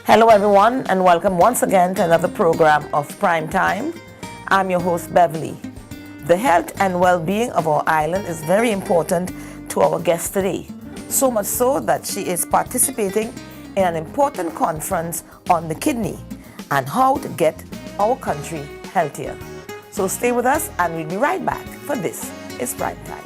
Hello everyone and welcome once again to another program of Prime Time. I'm your host Beverly. The health and well-being of our island is very important to our guest today. So much so that she is participating in an important conference on the kidney and how to get our country healthier. So stay with us and we'll be right back, for this is Prime Time.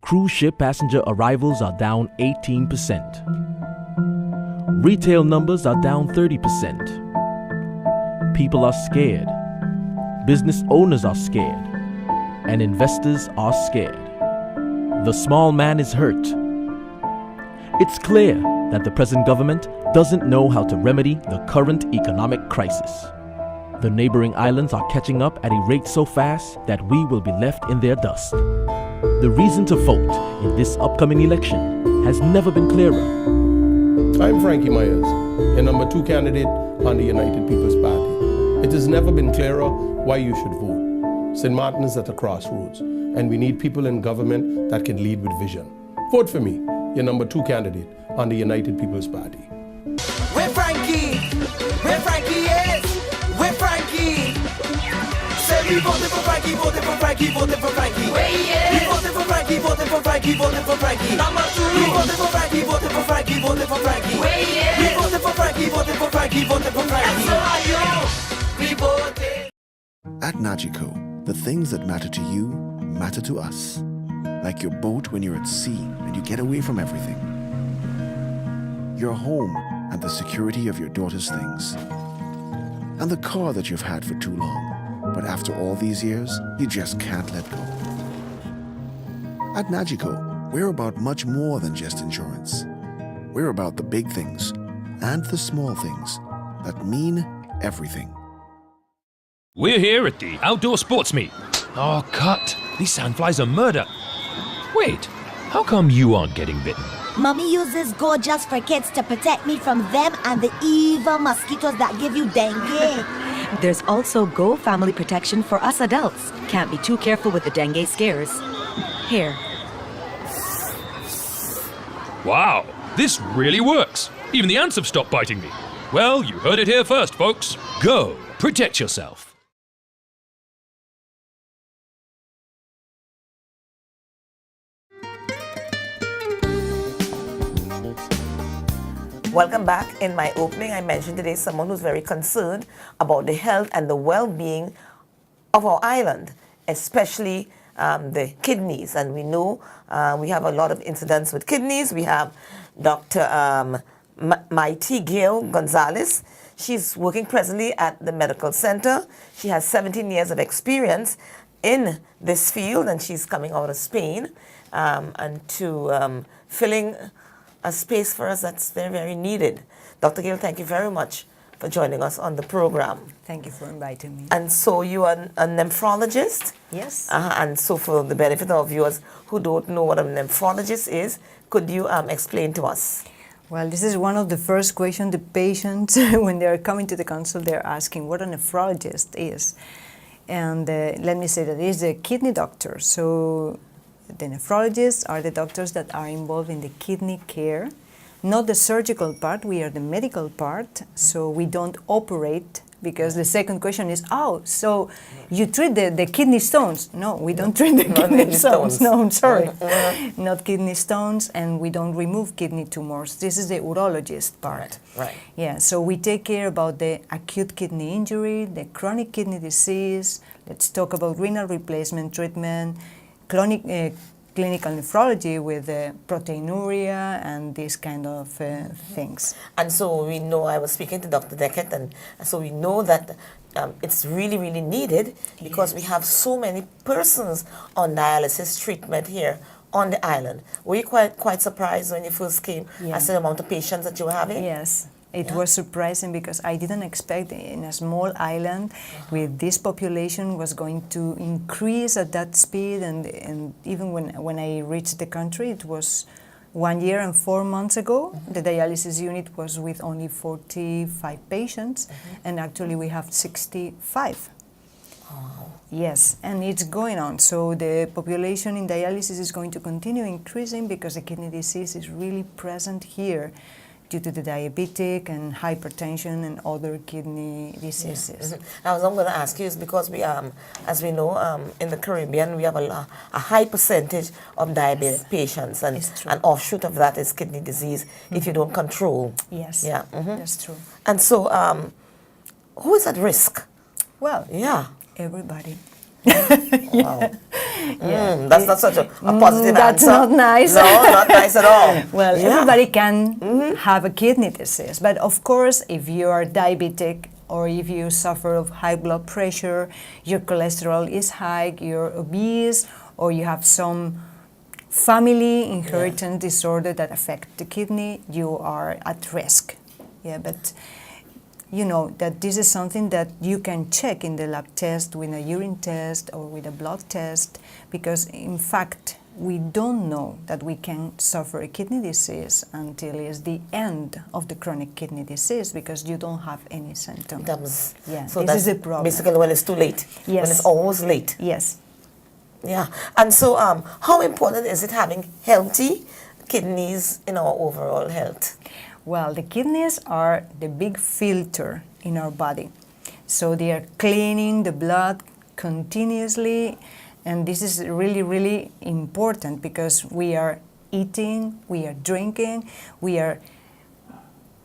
Cruise ship passenger arrivals are down 18%. Retail numbers are down 30%. People are scared. Business owners are scared. And investors are scared. The small man is hurt. It's clear that the present government doesn't know how to remedy the current economic crisis. The neighboring islands are catching up at a rate so fast that we will be left in their dust. The reason to vote in this upcoming election has never been clearer. I'm Frankie Myers, your number 2 candidate on the United People's Party. It has never been clearer why you should vote. St. Martin is at a crossroads, and we need people in government that can lead with vision. Vote for me, your number 2 candidate on the United People's Party. Where Frankie is, where Frankie. Say we voted for Frankie, voted for Frankie, voted for Frankie. We voted for Frankie, voted for Frankie, voted for Frankie. Number 2. We voted for Frankie, voted for Frankie, voted for Frankie. We voted for Frankie, voted for Frankie, voted for Frankie. And so are you. We voted. At Nagico, the things that matter to you matter to us. Like your boat when you're at sea and you get away from everything. Your home and the security of your daughter's things. And the car that you've had for too long. But after all these years, you just can't let go. At Nagico, we're about much more than just insurance. We're about the big things and the small things that mean everything. We're here at the outdoor sports meet. Oh, cut. These sandflies are murder. Wait, how come you aren't getting bitten? Mommy uses Go Just for Kids to protect me from them and the evil mosquitoes that give you dengue. There's also Go Family Protection for us adults. Can't be too careful with the dengue scares. Here. Wow, this really works. Even the ants have stopped biting me. Well, you heard it here first, folks. Go, protect yourself. Welcome back. In my opening, I mentioned today someone who's very concerned about the health and the well-being of our island, especially the kidneys. And we know we have a lot of incidents with kidneys. We have Dr. Maite Gonzalez. She's working presently at the medical center. She has 17 years of experience in this field, and she's coming out of Spain and to filling a space for us that's very, very needed. Dr. Gill, thank you very much for joining us on the program. Thank you for inviting me. And so you are a nephrologist? Yes. And so for the benefit of viewers who don't know what a nephrologist is, could you explain to us? Well, this is one of the first questions the patients, when they're coming to the consult, they're asking what a nephrologist is. And let me say that it is a kidney doctor. So the nephrologists are the doctors that are involved in the kidney care, not the surgical part. We are the medical part, so we don't operate, because the second question is, so you treat the kidney stones? No, we don't treat the kidney stones. No, I'm sorry. Not kidney stones, and we don't remove kidney tumors. This is the urologist part. Right. Yeah, so we take care about the acute kidney injury, the chronic kidney disease. Let's talk about renal replacement treatment, clinical nephrology with proteinuria and these kind of things. And so we know, I was speaking to Dr. Deckett, and so we know that it's really, really needed, because we have so many persons on dialysis treatment here on the island. Were you quite surprised when you first came as the amount of patients that you were having? Yes. It was surprising, because I didn't expect in a small island with this population was going to increase at that speed. And even when I reached the country, it was 1 year and 4 months ago. The dialysis unit was with only 45 patients, and actually we have 65. Yes, and it's going on. So the population in dialysis is going to continue increasing because the kidney disease is really present here due to the diabetic and hypertension and other kidney diseases. Now, what I'm going to ask you is because we, as we know, in the Caribbean, we have a high percentage of diabetic patients, and It's true. an offshoot of that is kidney disease if you don't control. Yes, Yeah. that's true. And so, who is at risk? Well, Yeah. everybody. Wow. That's not such a positive That's answer. not nice. No, not nice at all. Well, Yeah. everybody can have a kidney disease, but of course, if you are diabetic or if you suffer of high blood pressure, your cholesterol is high, you're obese, or you have some family inheritance disorder that affect the kidney, you are at risk. Yeah, but you know that this is something that you can check in the lab test with a urine test or with a blood test, because in fact we don't know that we can suffer a kidney disease until it's the end of the chronic kidney disease, because you don't have any symptoms. Yeah, So this that's is the problem. basically when it's too late. When Yes. it's almost late. Yes. Yeah. And so, how important is it having healthy kidneys in our overall health? Well, the kidneys are the big filter in our body. So they are cleaning the blood continuously, and this is really, really important because we are eating, we are drinking, we are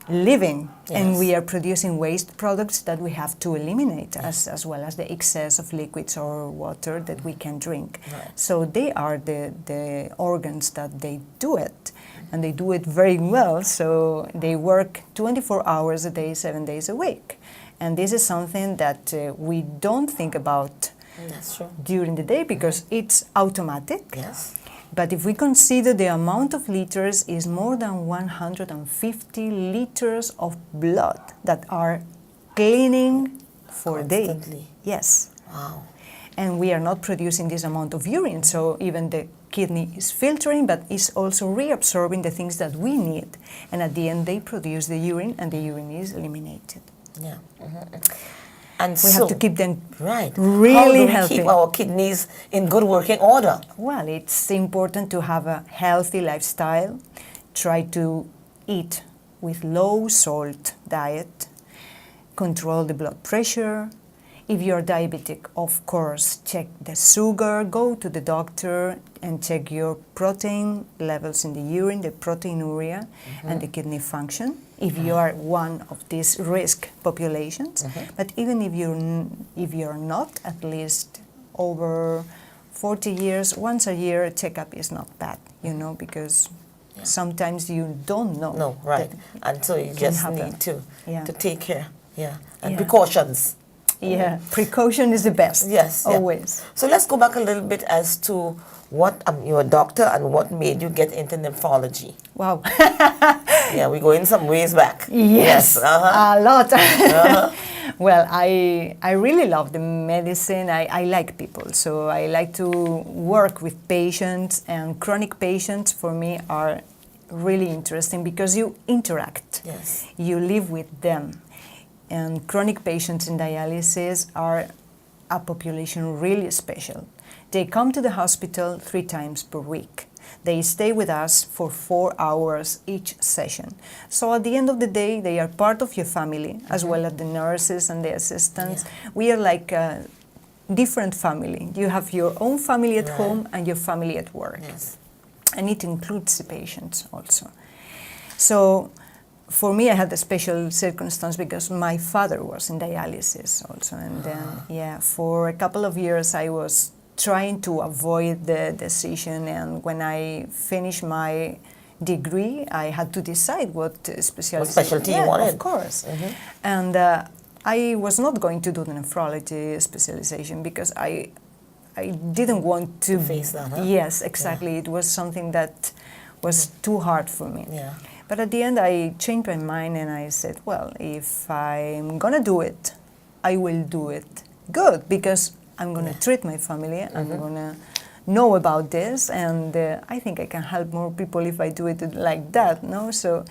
living, and Yes. we are producing waste products that we have to eliminate, as well as the excess of liquids or water that we can drink. Right. So they are the organs that they do it, and they do it very well. So they work 24 hours a day, 7 days a week. And this is something that we don't think about That's true. during the day because it's automatic. Yes. But if we consider the amount of liters is more than 150 liters of blood that are cleaning for a day. Constantly. Yes. Wow. And we are not producing this amount of urine, so even the kidney is filtering, but is also reabsorbing the things that we need. And at the end, they produce the urine, and the urine is eliminated. Yeah. And We so, have to keep them right. really How do we healthy. keep our kidneys in good working order? Well, it's important to have a healthy lifestyle. Try to eat with low salt diet. Control the blood pressure. If you're diabetic, of course, check the sugar. Go to the doctor and check your protein levels in the urine, the proteinuria, and the kidney function. If you are one of these risk populations, but even if you're not, at least over 40 years, once a year, a checkup is not bad, you know, because sometimes you don't know. No, right. that And so you can just happen. need to Yeah. take care. Yeah. And Yeah. precautions. Yeah, precaution is the best. Yes. Yeah. Always. So let's go back a little bit as to what you're a doctor and what made you get into nephrology. Wow. Yeah, we go in some ways back. Yes, Uh-huh. a lot. Well, I really love the medicine. I like people, so I like to work with patients, and chronic patients for me are really interesting because you interact. Yes. You live with them. And chronic patients in dialysis are a population really special. They come to the hospital 3 times per week. They stay with us for 4 hours each session. So at the end of the day, they are part of your family, as well as the nurses and the assistants. We are like a different family. You have your own family at home and your family at work. Yes. And it includes the patients also. So for me, I had a special circumstance because my father was in dialysis also. And then, for a couple of years, I was trying to avoid the decision. And when I finished my degree, I had to decide what specialty you wanted. Of course. And I was not going to do the nephrology specialization because I didn't want to face that, huh? Yes, exactly. It was something that was too hard for me. Yeah. But at the end, I changed my mind and I said, well, if I'm going to do it, I will do it good because I'm going to treat my family. I'm going to know about this. And I think I can help more people if I do it like that, no? So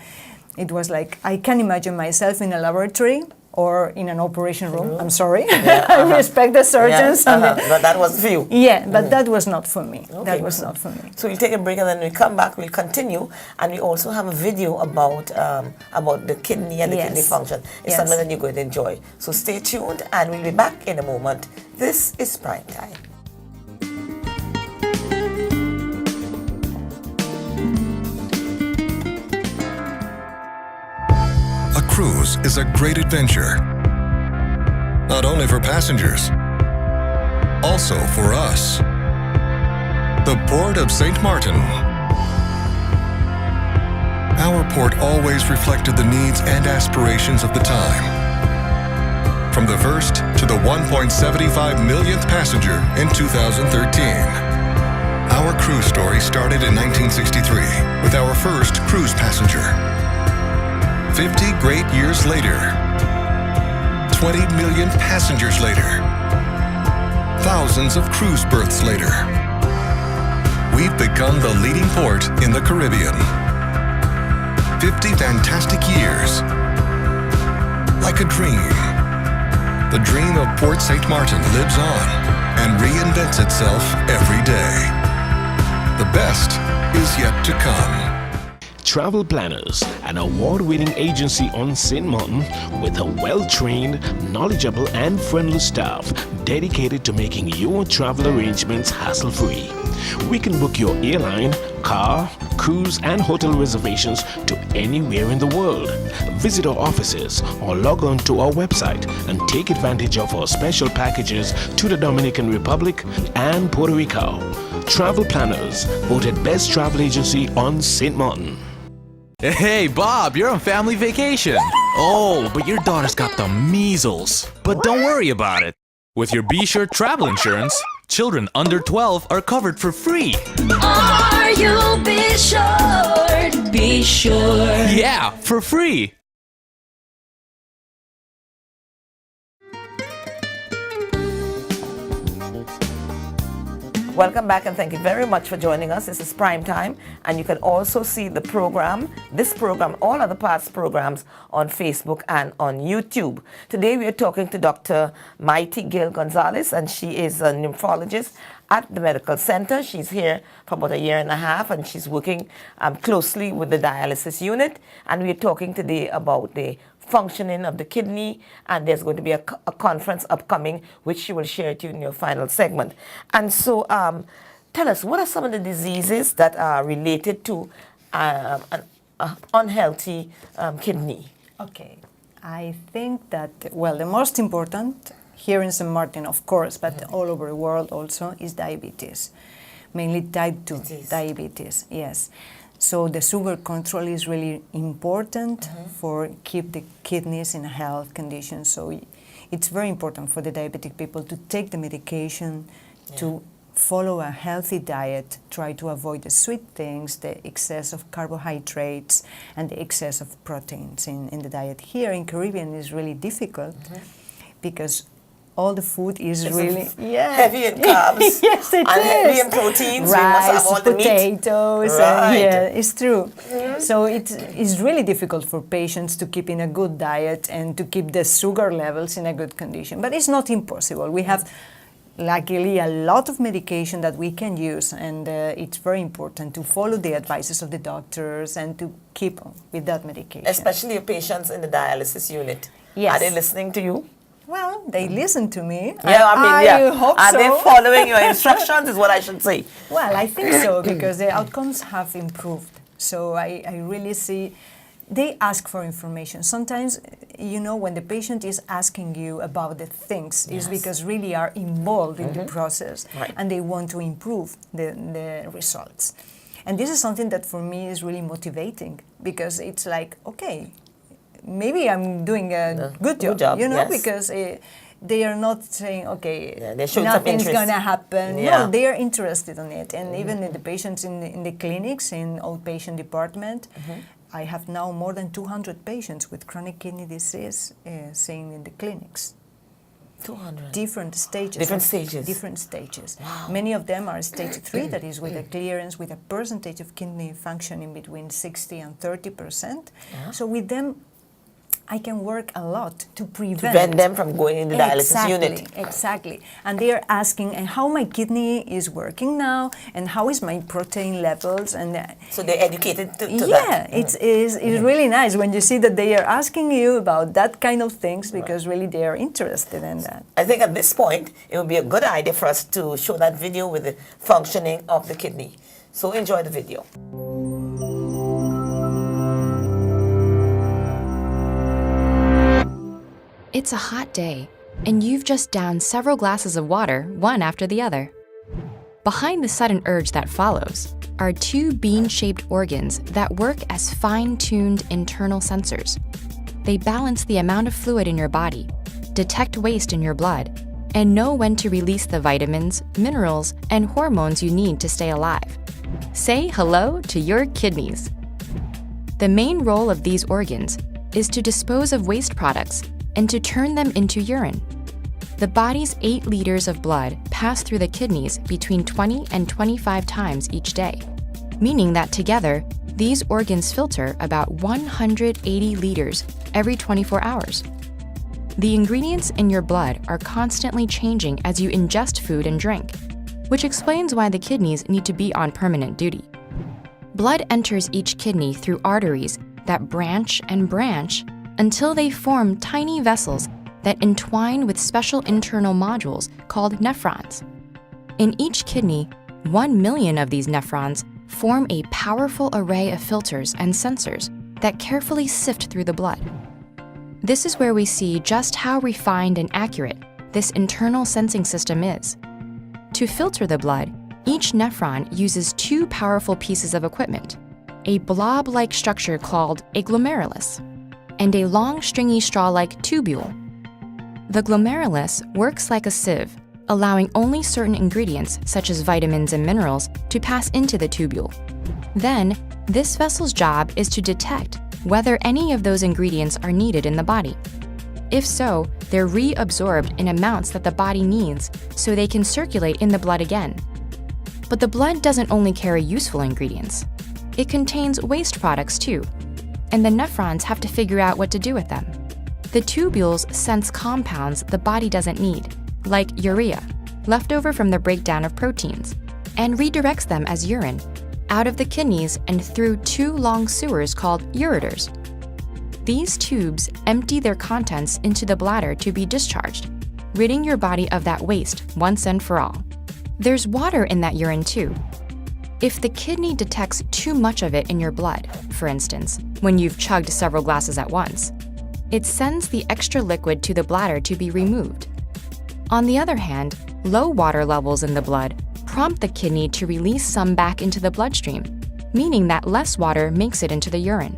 it was like, I can imagine myself in a laboratory or in an operation room. I'm sorry. I respect the surgeons. But that was for you. Yeah, but that was not for me. Okay. That was not for me. So we'll take a break and then we come back, we'll continue. And we also have a video about the kidney and the kidney function. It's something that you're going to enjoy. So stay tuned and we'll be back in a moment. This is Prime Time. A cruise is a great adventure, not only for passengers, also for us. The Port of St. Martin. Our port always reflected the needs and aspirations of the time. From the first to the 1.75 millionth passenger in 2013. Our cruise story started in 1963 with our first cruise passenger. 50 great years later, 20 million passengers later, thousands of cruise berths later, we've become the leading port in the Caribbean. 50 fantastic years. Like a dream. The dream of Port St. Martin lives on and reinvents itself every day. The best is yet to come. Travel Planners, an award-winning agency on St. Martin with a well-trained, knowledgeable and friendly staff dedicated to making your travel arrangements hassle-free. We can book your airline, car, cruise and hotel reservations to anywhere in the world. Visit our offices or log on to our website and take advantage of our special packages to the Dominican Republic and Puerto Rico. Travel Planners, voted best travel agency on St. Martin. Hey, Bob, you're on family vacation. Oh, but your daughter's got the measles. But don't worry about it. With your Be Sure travel insurance, children under 12 are covered for free. Are you be sure? Be sure. Yeah, for free. Welcome back and thank you very much for joining us. This is Prime Time and you can also see the program, this program, all other past programs on Facebook and on YouTube. Today we are talking to Dr. Maite Gonzalez and she is a nephrologist at the medical center. She's here for about a year and a half and she's working closely with the dialysis unit, and we're talking today about the functioning of the kidney, and there's going to be a conference upcoming which she will share to you in your final segment. And so tell us, what are some of the diseases that are related to an unhealthy kidney? Okay, I think that, well, the most important here in St. Martin, of course, but all over the world also, is diabetes, mainly type 2 diabetes, yes. So the sugar control is really important for keep the kidneys in a health condition. So it's very important for the diabetic people to take the medication, to follow a healthy diet, try to avoid the sweet things, the excess of carbohydrates, and the excess of proteins in the diet. Here in Caribbean is really difficult because all the food is really heavy in carbs. Yes, it and is. Heavy in proteins. Rice, we must have all the potatoes. meat. Right. Yeah, it's true. So it's really difficult for patients to keep in a good diet and to keep the sugar levels in a good condition. But it's not impossible. We have, luckily, a lot of medication that we can use, and it's very important to follow the advices of the doctors and to keep with that medication. Especially your patients in the dialysis unit. Yes. Are they listening to you? Well, they listen to me. Yeah, I hope Are so. they following your instructions is what I should say. Well, I think so, because the outcomes have improved. So I really see, they ask for information. Sometimes, you know, when the patient is asking you about the things, it's because really are involved in the process and they want to improve the results. And this is something that for me is really motivating, because it's like, okay, maybe I'm doing a good job, you know, because they are not saying, okay, nothing's going to happen. No, they are interested in it. And even the patients in the clinics, in outpatient department, I have now more than 200 patients with chronic kidney disease seen in the clinics. 200? Different stages. Different stages? Different stages. Wow. Many of them are stage 3, that is with a clearance, with a percentage of kidney function in between 60 and 30%. So with them, I can work a lot to prevent them from going in the dialysis unit. Exactly. And they are asking and how my kidney is working now and how is my protein levels. And so they're educated to that. Yeah, it's really nice when you see that they are asking you about that kind of things because really they are interested in that. I think at this point, it would be a good idea for us to show that video with the functioning of the kidney. So enjoy the video. It's a hot day, and you've just downed several glasses of water, one after the other. Behind the sudden urge that follows are two bean-shaped organs that work as fine-tuned internal sensors. They balance the amount of fluid in your body, detect waste in your blood, and know when to release the vitamins, minerals, and hormones you need to stay alive. Say hello to your kidneys. The main role of these organs is to dispose of waste products and to turn them into urine. The body's 8 liters of blood pass through the kidneys between 20 and 25 times each day, meaning that together, these organs filter about 180 liters every 24 hours. The ingredients in your blood are constantly changing as you ingest food and drink, which explains why the kidneys need to be on permanent duty. Blood enters each kidney through arteries that branch and branch until they form tiny vessels that entwine with special internal modules called nephrons. In each kidney, 1 million of these nephrons form a powerful array of filters and sensors that carefully sift through the blood. This is where we see just how refined and accurate this internal sensing system is. To filter the blood, each nephron uses 2 powerful pieces of equipment, a blob-like structure called a glomerulus, and a long stringy straw-like tubule. The glomerulus works like a sieve, allowing only certain ingredients, such as vitamins and minerals, to pass into the tubule. Then, this vessel's job is to detect whether any of those ingredients are needed in the body. If so, they're reabsorbed in amounts that the body needs so they can circulate in the blood again. But the blood doesn't only carry useful ingredients. It contains waste products too, and the nephrons have to figure out what to do with them. The tubules sense compounds the body doesn't need, like urea, left over from the breakdown of proteins, and redirects them as urine out of the kidneys and through 2 long sewers called ureters. These tubes empty their contents into the bladder to be discharged, ridding your body of that waste once and for all. There's water in that urine too. If the kidney detects too much of it in your blood, for instance, when you've chugged several glasses at once, it sends the extra liquid to the bladder to be removed. On the other hand, low water levels in the blood prompt the kidney to release some back into the bloodstream, meaning that less water makes it into the urine.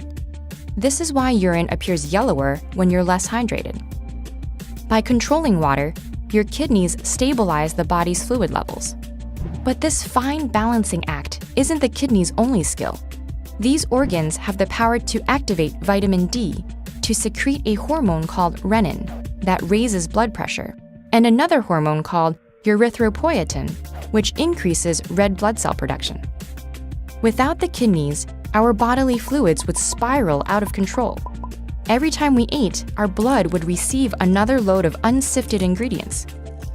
This is why urine appears yellower when you're less hydrated. By controlling water, your kidneys stabilize the body's fluid levels. But this fine balancing act isn't the kidney's only skill. These organs have the power to activate vitamin D to secrete a hormone called renin that raises blood pressure, and another hormone called erythropoietin, which increases red blood cell production. Without the kidneys, our bodily fluids would spiral out of control. Every time we ate, our blood would receive another load of unsifted ingredients.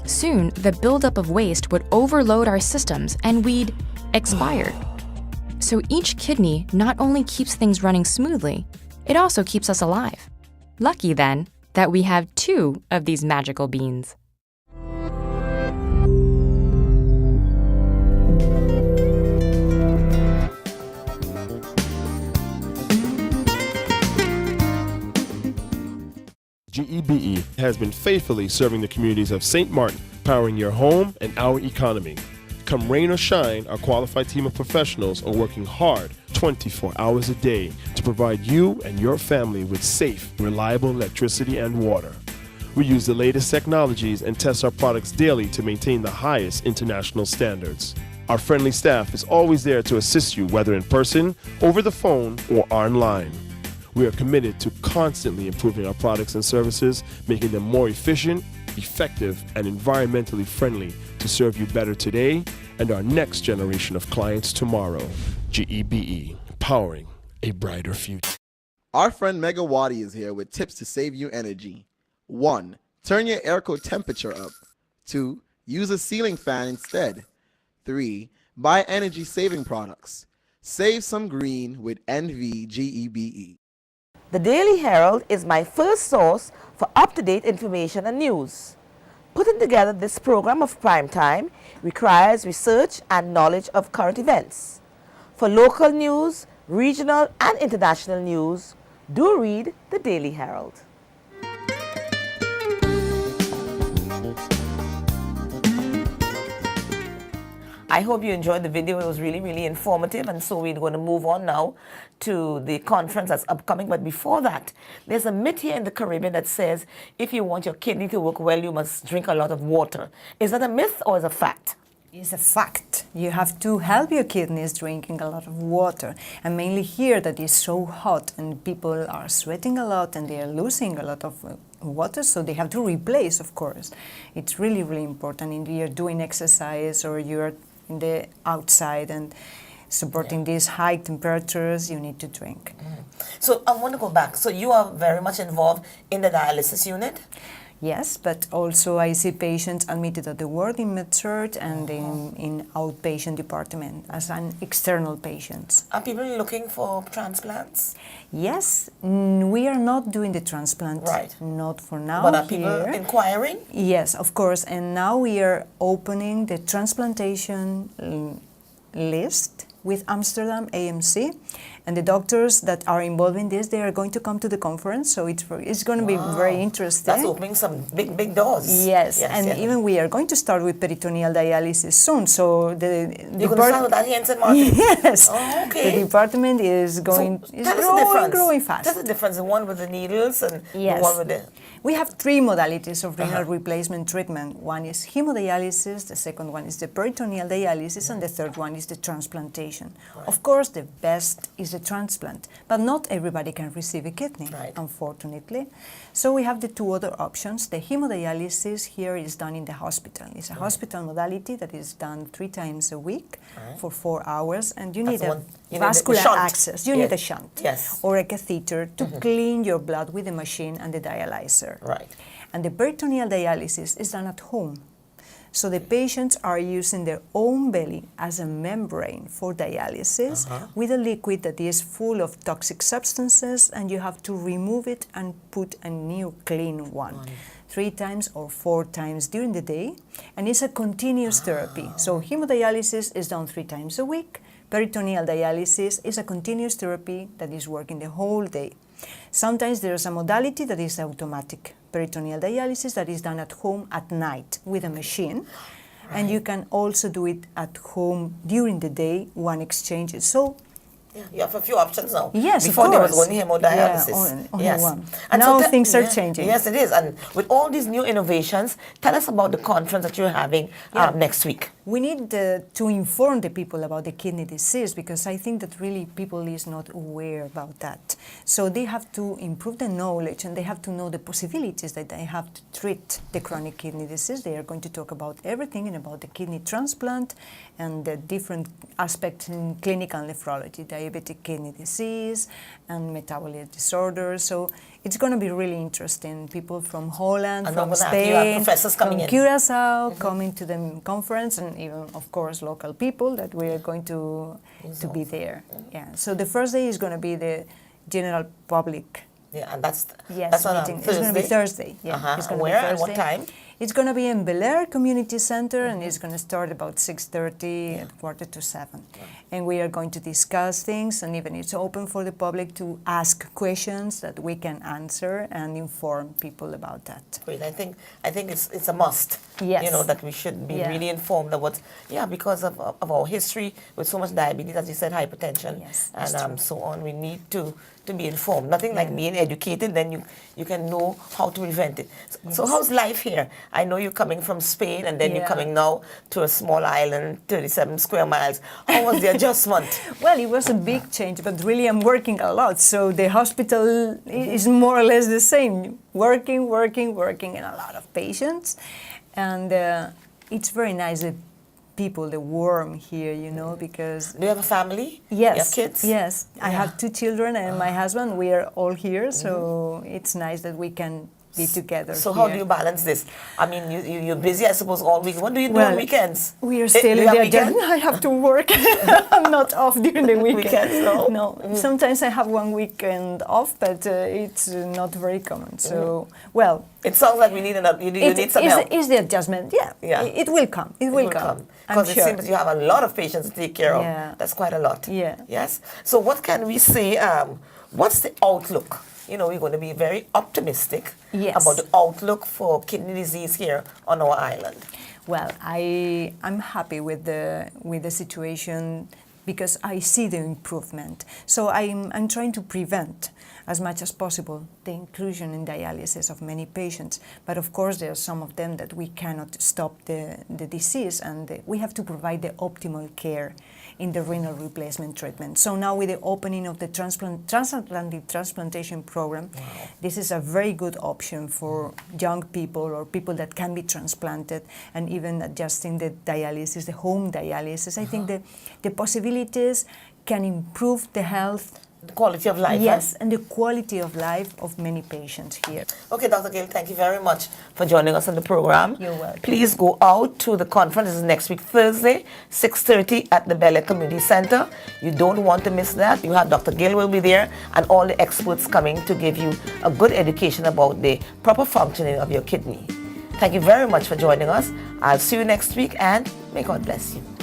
Soon, the buildup of waste would overload our systems and we'd expire. So each kidney not only keeps things running smoothly, it also keeps us alive. Lucky, then, that we have 2 of these magical beans. GEBE has been faithfully serving the communities of St. Martin, powering your home and our economy. Come rain or shine, our qualified team of professionals are working hard 24 hours a day to provide you and your family with safe, reliable electricity and water. We use the latest technologies and test our products daily to maintain the highest international standards. Our friendly staff is always there to assist you, whether in person, over the phone, or online. We are committed to constantly improving our products and services, making them more efficient, effective, and environmentally friendly to serve you better today and our next generation of clients tomorrow. GEBE, powering a brighter future. Our friend Megawati is here with tips to save you energy. 1. Turn your airco temperature up. 2. Use a ceiling fan instead. 3. Buy energy-saving products. Save some green with NVGEBE. The Daily Herald is my first source for up-to-date information and news. Putting together this program of prime time requires research and knowledge of current events. For local news, regional and international news, do read the Daily Herald. I hope you enjoyed the video. It was really, really informative. And so we're going to move on now to the conference that's upcoming. But before that, there's a myth here in the Caribbean that says if you want your kidney to work well, you must drink a lot of water. Is that a myth or is it a fact? It's a fact. You have to help your kidneys drinking a lot of water. And mainly here that is so hot and people are sweating a lot and they are losing a lot of water, so they have to replace, of course. It's really, really important if you're doing exercise or you're in the outside and supporting these high temperatures, you need to drink. So I want to go back. So you are very much involved in the dialysis unit? Yes, but also I see patients admitted at the ward in med-surg and in outpatient department as an external patients. Are people looking for transplants? Yes, we are not doing the transplant. Right. Not for now. But are people inquiring? Yes, of course. And now we are opening the transplantation list with Amsterdam AMC. And the doctors that are involved in this, they are going to come to the conference, so it's going to be very interesting. That's opening some big, big doors. Yes, even we are going to start with peritoneal dialysis soon. So you're going to start with that here in St. Martin? Yes. Oh, okay. The department is growing fast. That's the difference, the one with the needles and the one with the... We have 3 modalities of renal replacement treatment. One is hemodialysis, the second one is the peritoneal dialysis, and the third one is the transplantation. Right. Of course, the best is the transplant, but not everybody can receive a kidney, unfortunately. So we have the 2 other options. The hemodialysis here is done in the hospital. It's a hospital modality that is done 3 times a week for 4 hours, and you need a vascular access. You need a shunt or a catheter to clean your blood with the machine and the dialyzer. Right. And the peritoneal dialysis is done at home. So the patients are using their own belly as a membrane for dialysis with a liquid that is full of toxic substances, and you have to remove it and put a new clean one 3 times or 4 times during the day. And it's a continuous therapy. So hemodialysis is done 3 times a week. Peritoneal dialysis is a continuous therapy that is working the whole day. Sometimes there's a modality that is automatic peritoneal dialysis that is done at home at night with a machine. And you can also do it at home during the day, one exchange. So you have a few options now. Yes, before of there was course. only hemodialysis. Only one. And now so things are changing. Yes, it is. And with all these new innovations, tell us about the conference that you're having next week. We need to inform the people about the kidney disease, because I think that really people is not aware about that. So they have to improve the knowledge and they have to know the possibilities that they have to treat the chronic kidney disease. They are going to talk about everything and about the kidney transplant and the different aspects in clinical nephrology, diabetic kidney disease and metabolic disorders. So it's going to be really interesting. People from Holland, from Spain, from Curacao coming to the conference, and even, of course, local people that we are going to be there. Yeah. So the first day is going to be the general public. Yeah, and that's meeting. Thursday? It's going to be Thursday. Yeah. It's going to be Where Thursday. and what time? It's going to be in Bel Air Community Center, and it's going to start about 6:30 at 6:45. And we are going to discuss things, and even it's open for the public to ask questions that we can answer and inform people about that. Great. I think it's a must. Yes. You know, that we should be really informed about because of our history with so much diabetes, as you said, hypertension, and so on. We need to be informed. Nothing like being educated, then you can know how to prevent it. So how's life here? I know you're coming from Spain, and then you're coming now to a small island, 37 square miles. How was the adjustment? Well, it was a big change, but really I'm working a lot. So the hospital is more or less the same. Working, and a lot of patients. And it's very nice. The people, the warm here, you know, because... Do you have a family? Yes. You have kids? Yes. I have 2 children and my husband. We are all here, so it's nice that we can be together. So here. how do you balance this? I mean, you're busy, I suppose, all week. What do you do on weekends? We are still in the agenda. I have to work. I'm not off during the weekend. Weekends, no? No. Sometimes I have one weekend off, but it's not very common. So, well... It sounds like we need you need some help. It's the adjustment, yeah. It will come. It will come. Because it seems you have a lot of patients to take care of. Yeah. That's quite a lot. Yeah. Yes? So what can we say, what's the outlook? You know, we're going to be very optimistic about the outlook for kidney disease here on our island. Well, I'm happy with the situation because I see the improvement. So I'm trying to prevent as much as possible the inclusion in dialysis of many patients. But of course, there are some of them that we cannot stop the disease, and we have to provide the optimal care in the renal replacement treatment. So now with the opening of the transatlantic transplantation program, this is a very good option for young people or people that can be transplanted, and even adjusting the dialysis, the home dialysis. I think the possibilities can improve the health, the quality of life. Yes, and the quality of life of many patients here. Okay, Dr. Gill, thank you very much for joining us on the program. You're welcome. Please go out to the conference. This is next week, Thursday, 6:30 at the Bel Air Community Center. You don't want to miss that. You have Dr. Gill will be there and all the experts coming to give you a good education about the proper functioning of your kidney. Thank you very much for joining us. I'll see you next week, and may God bless you.